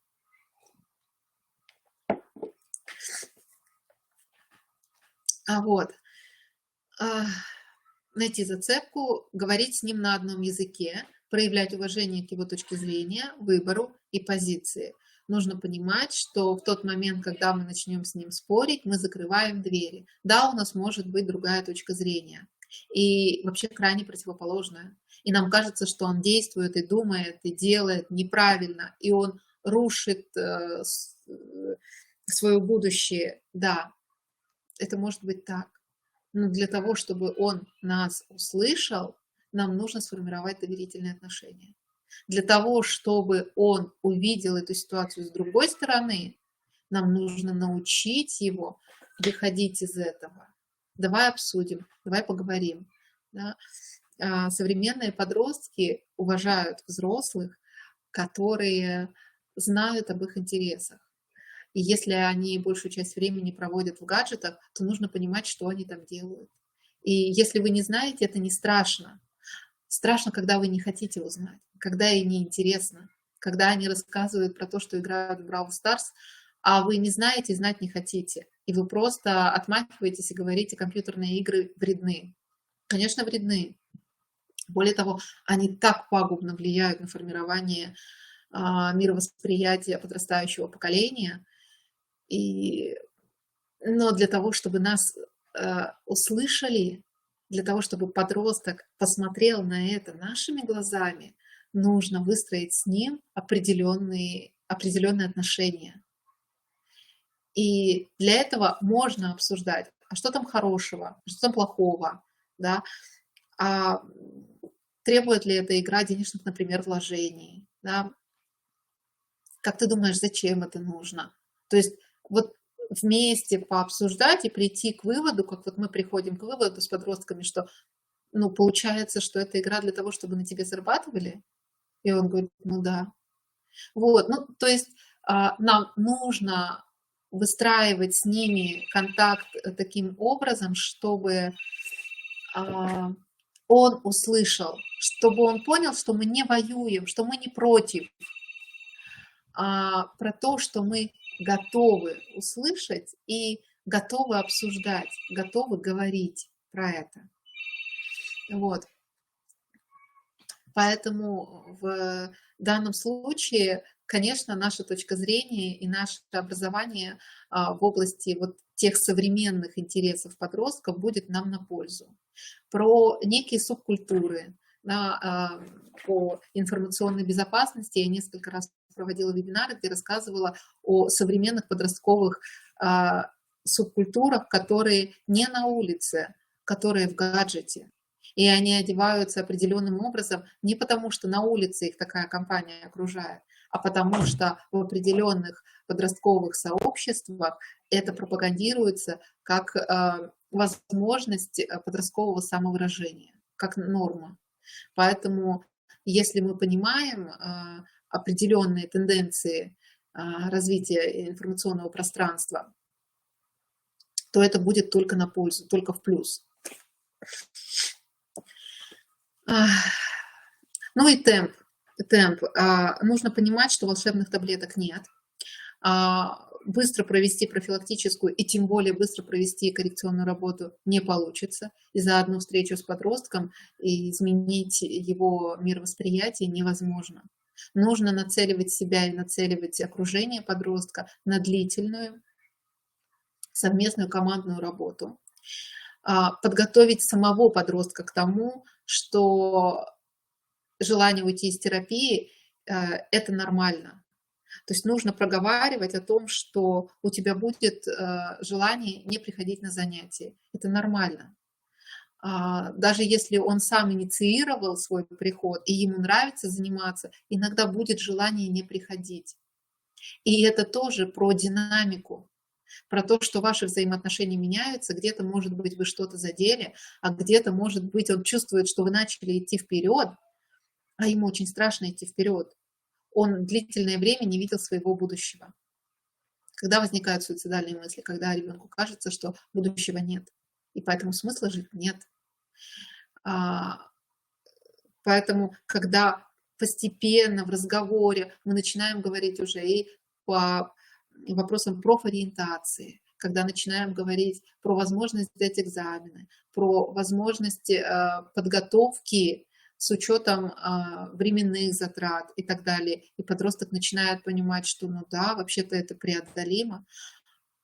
Вот. А, Найти зацепку, говорить с ним на одном языке, проявлять уважение к его точке зрения, выбору и позиции. Нужно понимать, что в тот момент, когда мы начнем с ним спорить, мы закрываем двери. Да, у нас может быть другая точка зрения, и вообще крайне противоположная. И нам кажется, что он действует и думает, и делает неправильно, и он рушит свое будущее. Да, это может быть так. Но для того, чтобы он нас услышал, нам нужно сформировать доверительные отношения. Для того, чтобы он увидел эту ситуацию с другой стороны, нам нужно научить его выходить из этого. Давай обсудим, давай поговорим. Да? Современные подростки уважают взрослых, которые знают об их интересах. И если они большую часть времени проводят в гаджетах, то нужно понимать, что они там делают. И если вы не знаете, это не страшно. Страшно, когда вы не хотите узнать, когда им не интересно, когда они рассказывают про то, что играют в Brawl Stars, а вы не знаете и знать не хотите. И вы просто отмахиваетесь и говорите, компьютерные игры вредны. Конечно, вредны. Более того, они так пагубно влияют на формирование мировосприятия подрастающего поколения. Но для того, чтобы нас услышали, для того, чтобы подросток посмотрел на это нашими глазами, нужно выстроить с ним определенные отношения. И для этого можно обсуждать, а что там хорошего, что там плохого, да, а требует ли эта игра денежных, например, вложений, да, как ты думаешь, зачем это нужно? То есть вот вместе пообсуждать и прийти к выводу, как вот мы приходим к выводу с подростками, что, ну, получается, что это игра для того, чтобы на тебе зарабатывали? И он говорит, ну да. Вот, ну, то есть нам нужно выстраивать с ними контакт таким образом, чтобы он услышал, чтобы он понял, что мы не воюем, что мы не против, про то, что мы готовы услышать и готовы обсуждать, готовы говорить про это. Вот. Поэтому в данном случае, конечно, наша точка зрения и наше образование в области вот тех современных интересов подростков будет нам на пользу. Про некие субкультуры, да, по информационной безопасности я несколько раз проводила вебинары, где рассказывала о современных подростковых субкультурах, которые не на улице, которые в гаджете. И они одеваются определенным образом не потому, что на улице их такая компания окружает, а потому что в определенных подростковых сообществах это пропагандируется как возможность подросткового самовыражения, как норма. Поэтому, если мы понимаем определенные тенденции развития информационного пространства, то это будет только на пользу, только в плюс. Ну и темп. Нужно понимать, что волшебных таблеток нет. Быстро провести профилактическую и тем более быстро провести коррекционную работу не получится. И за одну встречу с подростком изменить его мировосприятие невозможно. Нужно нацеливать себя и нацеливать окружение подростка на длительную совместную командную работу. Подготовить самого подростка к тому, что желание уйти из терапии – это нормально. То есть нужно проговаривать о том, что у тебя будет желание не приходить на занятия. Это нормально. Даже если он сам инициировал свой приход, и ему нравится заниматься, иногда будет желание не приходить. И это тоже про динамику, про то, что ваши взаимоотношения меняются, где-то, может быть, вы что-то задели, а где-то, может быть, он чувствует, что вы начали идти вперед, а ему очень страшно идти вперед. Он длительное время не видел своего будущего. Когда возникают суицидальные мысли, когда ребенку кажется, что будущего нет, и поэтому смысла жить нет. Поэтому, когда постепенно в разговоре мы начинаем говорить уже и по вопросам профориентации, когда начинаем говорить про возможность сдать экзамены, про возможности подготовки с учетом временных затрат и так далее. И подросток начинает понимать, что ну да, вообще-то это преодолимо,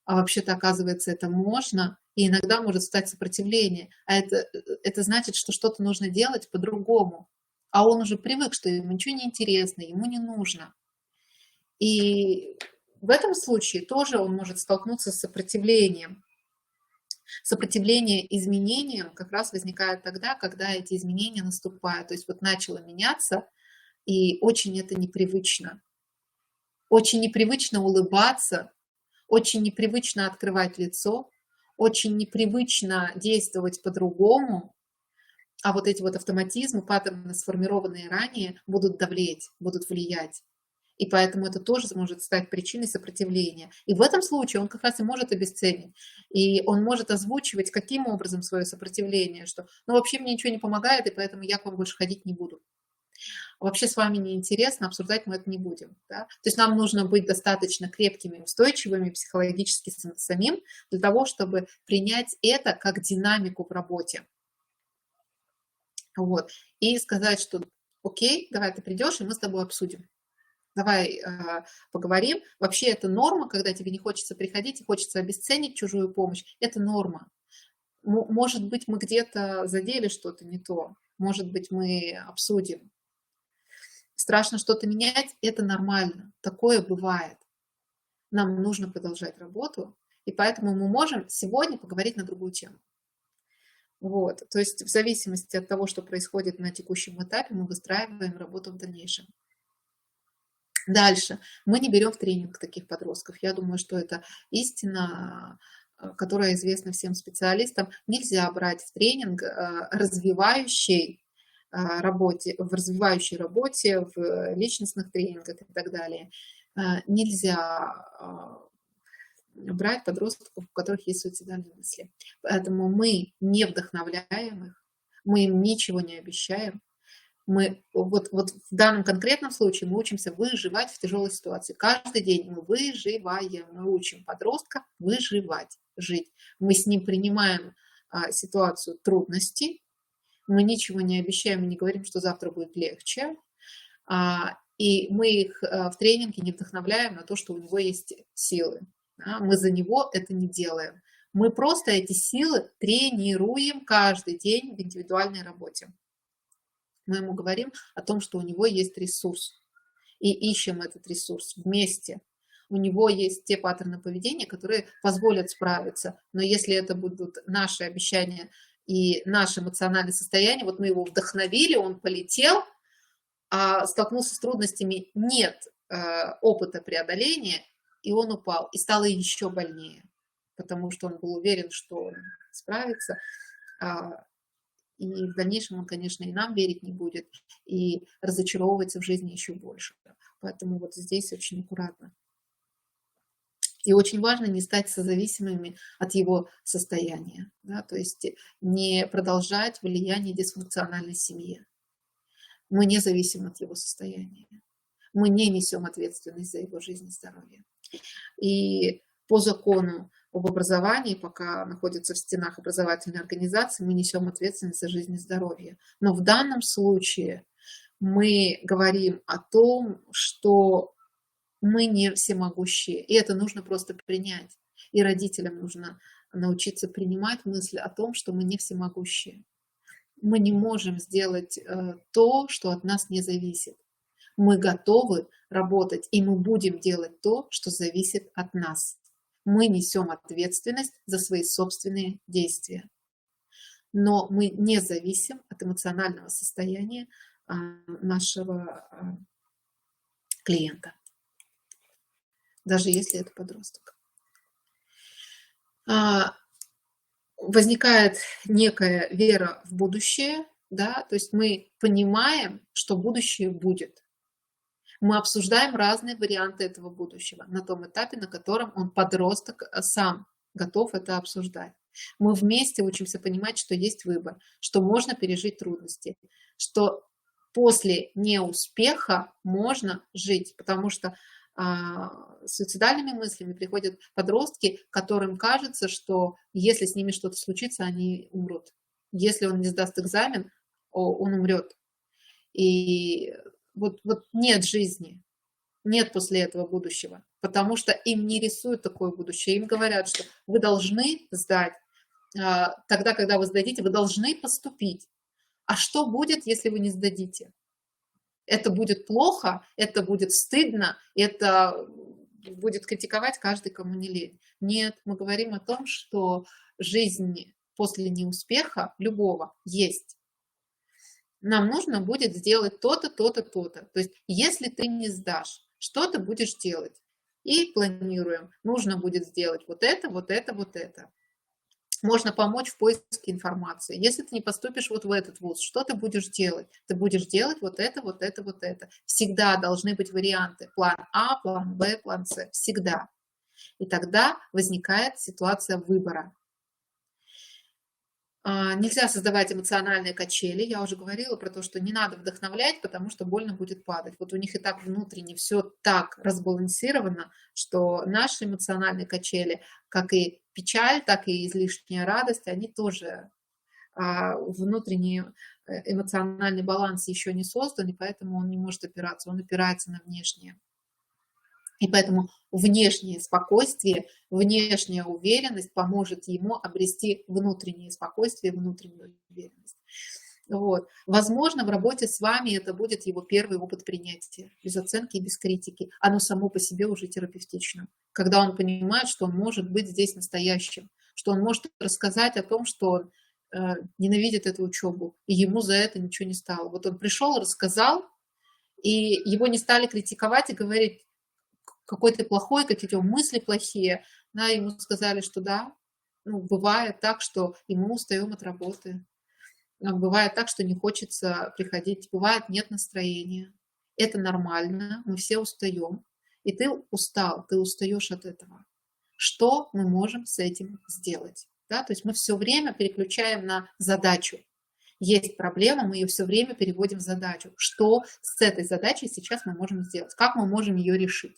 а вообще-то, оказывается, это можно, и иногда может стать сопротивление. А это значит, что что-то нужно делать по-другому. А он уже привык, что ему ничего не интересно, ему не нужно. И в этом случае тоже он может столкнуться с сопротивлением. Сопротивление изменениям как раз возникает тогда, когда эти изменения наступают. То есть вот начало меняться, и очень это непривычно. Очень непривычно улыбаться, очень непривычно открывать лицо, очень непривычно действовать по-другому, а вот эти вот автоматизмы, паттерны, сформированные ранее, будут давлеть, будут влиять. И поэтому это тоже может стать причиной сопротивления. И в этом случае он как раз и может обесценить. И он может озвучивать, каким образом свое сопротивление, что ну вообще мне ничего не помогает, и поэтому я к вам больше ходить не буду. Вообще с вами неинтересно, обсуждать мы это не будем. Да? То есть нам нужно быть достаточно крепкими, устойчивыми психологически самим для того, чтобы принять это как динамику в работе. Вот. И сказать, что окей, давай ты придешь, и мы с тобой обсудим. Давай поговорим. Вообще это норма, когда тебе не хочется приходить и хочется обесценить чужую помощь. Это норма. Может быть, мы где-то задели что-то не то. Может быть, мы обсудим. Страшно что-то менять, это нормально. Такое бывает. Нам нужно продолжать работу, и поэтому мы можем сегодня поговорить на другую тему. Вот. То есть в зависимости от того, что происходит на текущем этапе, мы выстраиваем работу в дальнейшем. Дальше. Мы не берем в тренинг таких подростков. Я думаю, что это истина, которая известна всем специалистам. Нельзя брать в тренинг развивающей работе, в развивающей работе, в личностных тренингах и так далее. Нельзя брать подростков, у которых есть суицидальные мысли. Поэтому мы не вдохновляем их, мы им ничего не обещаем. Мы вот в данном конкретном случае мы учимся выживать в тяжелой ситуации. Каждый день мы выживаем, мы учим подростка выживать, жить. Мы с ним принимаем ситуацию трудностей, мы ничего не обещаем и не говорим, что завтра будет легче. И мы их в тренинге не вдохновляем на то, что у него есть силы. Мы за него это не делаем. Мы просто эти силы тренируем каждый день в индивидуальной работе. Мы ему говорим о том, что у него есть ресурс. И ищем этот ресурс вместе. У него есть те паттерны поведения, которые позволят справиться. Но если это будут наши обещания и наше эмоциональное состояние, вот мы его вдохновили, он полетел, а столкнулся с трудностями, нет опыта преодоления, и он упал, и стало еще больнее, потому что он был уверен, что он справится. И в дальнейшем он, конечно, и нам верить не будет, и разочаровывается в жизни еще больше. Поэтому вот здесь очень аккуратно. И очень важно не стать созависимыми от его состояния, да, то есть не продолжать влияние дисфункциональной семьи. Мы не зависим от его состояния. Мы не несем ответственность за его жизнь и здоровье. И по закону об образовании, пока находится в стенах образовательной организации, мы несем ответственность за жизнь и здоровье. Но в данном случае мы говорим о том, что мы не всемогущие, и это нужно просто принять. И родителям нужно научиться принимать мысли о том, что мы не всемогущие. Мы не можем сделать то, что от нас не зависит. Мы готовы работать, и мы будем делать то, что зависит от нас. Мы несем ответственность за свои собственные действия. Но мы не зависим от эмоционального состояния нашего клиента, даже если это подросток. Возникает некая вера в будущее, да, то есть мы понимаем, что будущее будет. Мы обсуждаем разные варианты этого будущего на том этапе, на котором он, подросток, сам готов это обсуждать. Мы вместе учимся понимать, что есть выбор, что можно пережить трудности, что после неуспеха можно жить, потому что с суицидальными мыслями приходят подростки, которым кажется, что если с ними что-то случится, они умрут. Если он не сдаст экзамен, он умрет. И вот нет жизни, нет после этого будущего, потому что им не рисуют такое будущее. Им говорят, что вы должны сдать, тогда, когда вы сдадите, вы должны поступить. А что будет, если вы не сдадите? Это будет плохо, это будет стыдно, это будет критиковать каждый, кому не лень. Нет, мы говорим о том, что жизнь после неуспеха любого есть. Нам нужно будет сделать то-то, то-то, то-то. То есть, если ты не сдашь, что ты будешь делать? И планируем. Нужно будет сделать вот это, вот это, вот это. Можно помочь в поиске информации. Если ты не поступишь вот в этот вуз, что ты будешь делать? Ты будешь делать вот это, вот это, вот это. Всегда должны быть варианты. План А, план Б, план С. Всегда. И тогда возникает ситуация выбора. Нельзя создавать эмоциональные качели. Я уже говорила про то, что не надо вдохновлять, потому что больно будет падать. Вот у них и так внутренне все так разбалансировано, что наши эмоциональные качели, как и печаль, так и излишняя радость, они тоже внутренний эмоциональный баланс еще не создан, и поэтому он не может опираться, он опирается на внешнее. И поэтому внешнее спокойствие, внешняя уверенность поможет ему обрести внутреннее спокойствие, внутреннюю уверенность. Вот. Возможно, в работе с вами это будет его первый опыт принятия, без оценки и без критики. Оно само по себе уже терапевтично. Когда он понимает, что он может быть здесь настоящим, что он может рассказать о том, что он ненавидит эту учебу, и ему за это ничего не стало. Вот он пришел, рассказал, и его не стали критиковать и говорить, какой ты плохой, какие-то мысли плохие. Да, ему сказали, что да, бывает так, что и мы устаем от работы. Бывает так, что не хочется приходить. Бывает нет настроения. Это нормально, мы все устаем. И ты устал, ты устаешь от этого. Что мы можем с этим сделать? Да? То есть мы все время переключаем на задачу. Есть проблема, мы ее все время переводим в задачу. Что с этой задачей сейчас мы можем сделать? Как мы можем ее решить?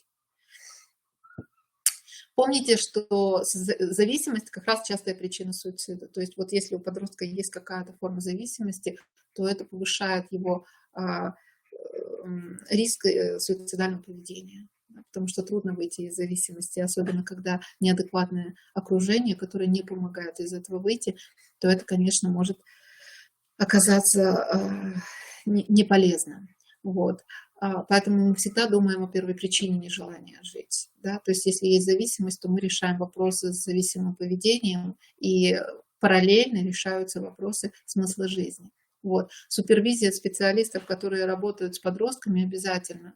Помните, что зависимость как раз частая причина суицида. То есть вот если у подростка есть какая-то форма зависимости, то это повышает его риск суицидального поведения. Потому что трудно выйти из зависимости, особенно когда неадекватное окружение, которое не помогает из этого выйти, то это, конечно, может оказаться не полезным. Вот. Поэтому мы всегда думаем о первой причине нежелания жить. Да? То есть если есть зависимость, то мы решаем вопросы с зависимым поведением, и параллельно решаются вопросы смысла жизни. Вот. Супервизия специалистов, которые работают с подростками, обязательно.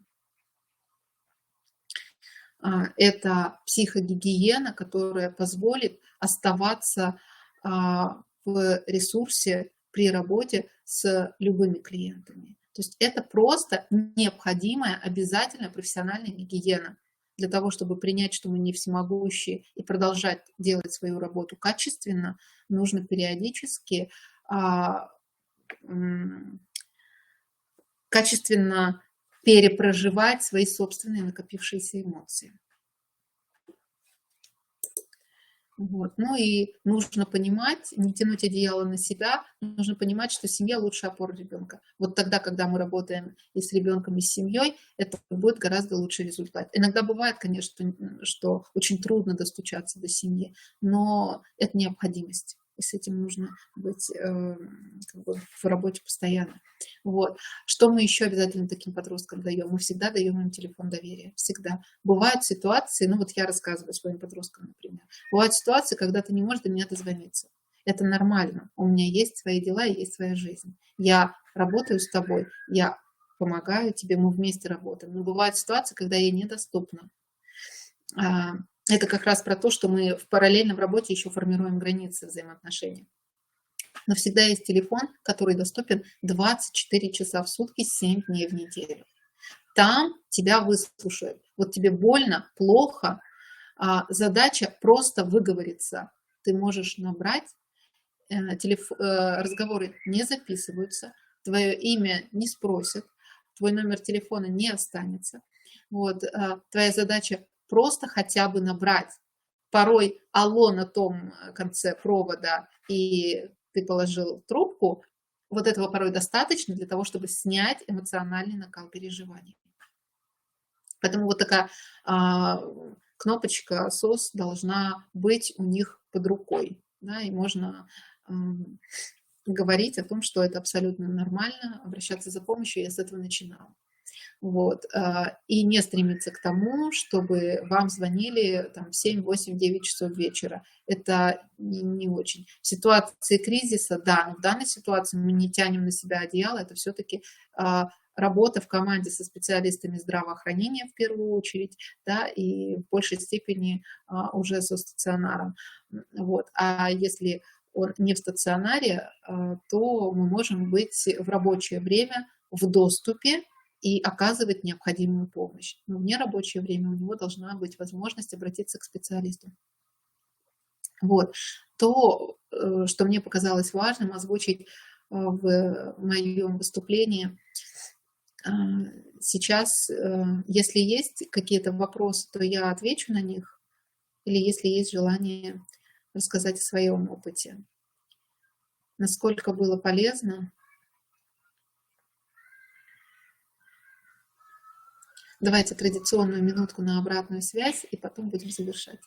Это психогигиена, которая позволит оставаться в ресурсе при работе с любыми клиентами. То есть это просто необходимая, обязательная профессиональная гигиена для того, чтобы принять, что мы не всемогущие, и продолжать делать свою работу качественно, нужно периодически качественно перепроживать свои собственные накопившиеся эмоции. Вот. Ну и нужно понимать, не тянуть одеяло на себя, нужно понимать, что семья лучшая опора ребенка. Вот тогда, когда мы работаем и с ребенком, и с семьей, это будет гораздо лучший результат. Иногда бывает, конечно, что очень трудно достучаться до семьи, но это необходимость. И с этим нужно быть в работе постоянно. Вот. Что мы еще обязательно таким подросткам даем? Мы всегда даем им телефон доверия. Всегда. Бывают ситуации, вот я рассказываю своим подросткам, например. Бывают ситуации, когда ты не можешь до меня дозвониться. Это нормально. У меня есть свои дела и есть своя жизнь. Я работаю с тобой, я помогаю тебе, мы вместе работаем. Но бывают ситуации, когда я недоступна. Это как раз про то, что мы в параллельном работе еще формируем границы взаимоотношений. Но всегда есть телефон, который доступен 24 часа в сутки, 7 дней в неделю. Там тебя выслушают. Вот тебе больно, плохо, задача просто выговориться. Ты можешь набрать, разговоры не записываются, твое имя не спросят, твой номер телефона не останется. Вот, твоя задача просто хотя бы набрать. Порой алло на том конце провода, и ты положил трубку, вот этого порой достаточно для того, чтобы снять эмоциональный накал переживаний. Поэтому вот такая кнопочка SOS должна быть у них под рукой. Да, и можно говорить о том, что это абсолютно нормально, обращаться за помощью. Я с этого начинала. Вот. И не стремиться к тому, чтобы вам звонили там, в 7, 8, 9 часов вечера. Это не очень. В ситуации кризиса, да, но в данной ситуации мы не тянем на себя одеяло, это все-таки работа в команде со специалистами здравоохранения в первую очередь, да, и в большей степени уже со стационаром. Вот. А если он не в стационаре, то мы можем быть в рабочее время в доступе и оказывать необходимую помощь. Но в нерабочее время у него должна быть возможность обратиться к специалисту. Вот. То, что мне показалось важным озвучить в моем выступлении, сейчас, если есть какие-то вопросы, то я отвечу на них, или если есть желание рассказать о своем опыте. Насколько было полезно. Давайте традиционную минутку на обратную связь, и потом будем завершать.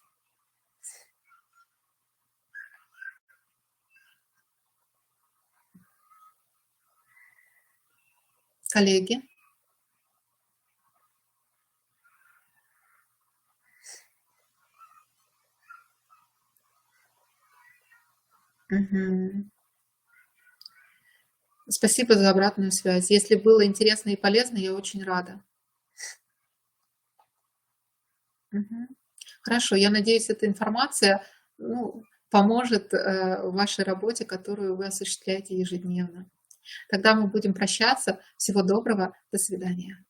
Коллеги. Угу. Спасибо за обратную связь. Если было интересно и полезно, я очень рада. Угу. Хорошо, я надеюсь, эта информация поможет в вашей работе, которую вы осуществляете ежедневно. Тогда мы будем прощаться. Всего доброго. До свидания.